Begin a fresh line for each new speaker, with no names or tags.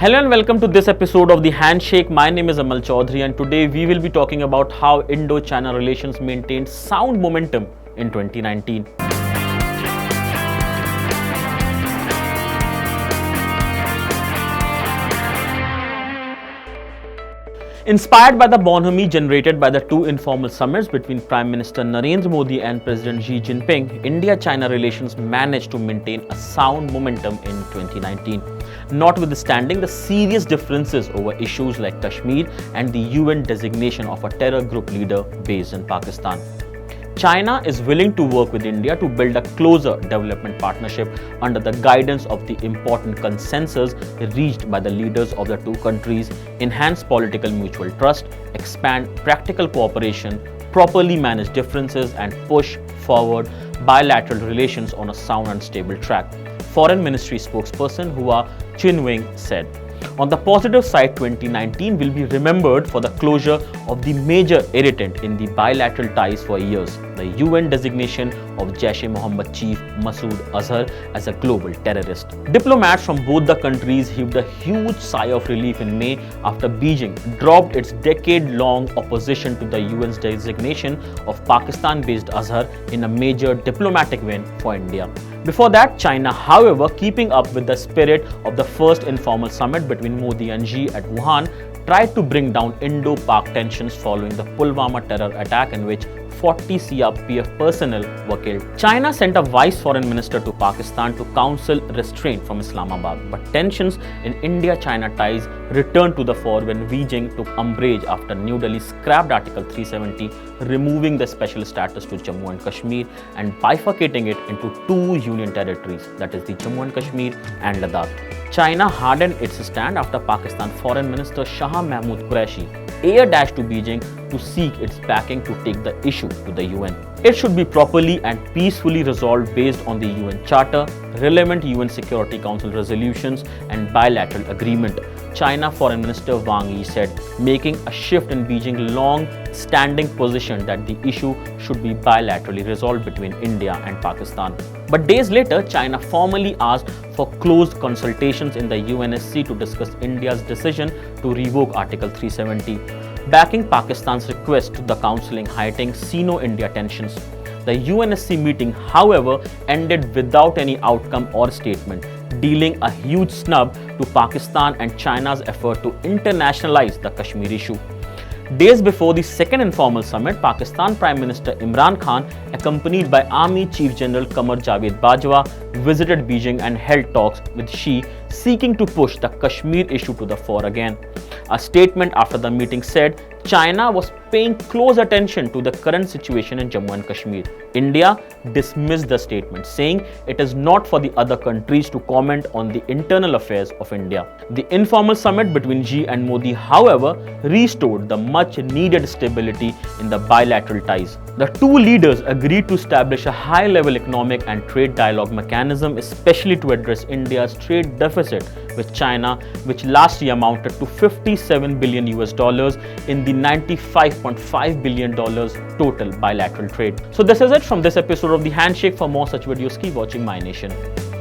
Hello and welcome to this episode of the Handshake. My name is Amal Chowdhury and today we will be talking about how Indo-China relations maintained sound momentum in 2019. Inspired by the bonhomie generated by the two informal summits between Prime Minister Narendra Modi and President Xi Jinping, India-China relations managed to maintain a sound momentum in 2019, notwithstanding the serious differences over issues like Kashmir and the UN designation of a terror group leader based in Pakistan. China is willing to work with India to build a closer development partnership under the guidance of the important consensus reached by the leaders of the two countries, enhance political mutual trust, expand practical cooperation, properly manage differences, and push forward bilateral relations on a sound and stable track. Foreign Ministry spokesperson Hua Chunying said. On the positive side, 2019 will be remembered for the closure of the major irritant in the bilateral ties for years, the UN designation of Jaish-e-Mohammed chief Masood Azhar as a global terrorist. Diplomats from both the countries heaved a huge sigh of relief in May after Beijing dropped its decade-long opposition to the UN's designation of Pakistan-based Azhar in a major diplomatic win for India. Before that, China, however, keeping up with the spirit of the first informal summit between Modi and Xi at Wuhan, tried to bring down Indo-Pak tensions following the Pulwama terror attack in which 40 CRPF personnel were killed. China sent a vice foreign minister to Pakistan to counsel restraint from Islamabad, but tensions in India-China ties returned to the fore when Beijing took umbrage after New Delhi scrapped Article 370, removing the special status to Jammu and Kashmir and bifurcating it into two union territories, that is the Jammu and Kashmir and Ladakh. China hardened its stand after Pakistan Foreign Minister Shah Mahmood Qureshi air dashed to Beijing to seek its backing to take the issue to the UN. It should be properly and peacefully resolved based on the UN Charter, relevant UN Security Council resolutions and bilateral agreement, China Foreign Minister Wang Yi said, making a shift in Beijing's long-standing position that the issue should be bilaterally resolved between India and Pakistan. But days later, China formally asked for closed consultations in the UNSC to discuss India's decision to revoke Article 370, backing Pakistan's request to the Council in heightening Sino-India tensions. The UNSC meeting, however, ended without any outcome or statement, dealing a huge snub to Pakistan and China's effort to internationalize the Kashmir issue. Days before the second informal summit, Pakistan Prime Minister Imran Khan, accompanied by Army Chief General Qamar Javed Bajwa, visited Beijing and held talks with Xi, seeking to push the Kashmir issue to the fore again. A statement after the meeting said China was paying close attention to the current situation in Jammu and Kashmir. India dismissed the statement, saying it is not for the other countries to comment on the internal affairs of India. The informal summit between Xi and Modi, however, restored the much-needed stability in the bilateral ties. The two leaders agreed to establish a high-level economic and trade dialogue mechanism, especially to address India's trade deficit with China, which last year amounted to $57 billion in the $95.5 billion total bilateral trade. So this is it from this episode of The Handshake. For more such videos, keep watching MyNation.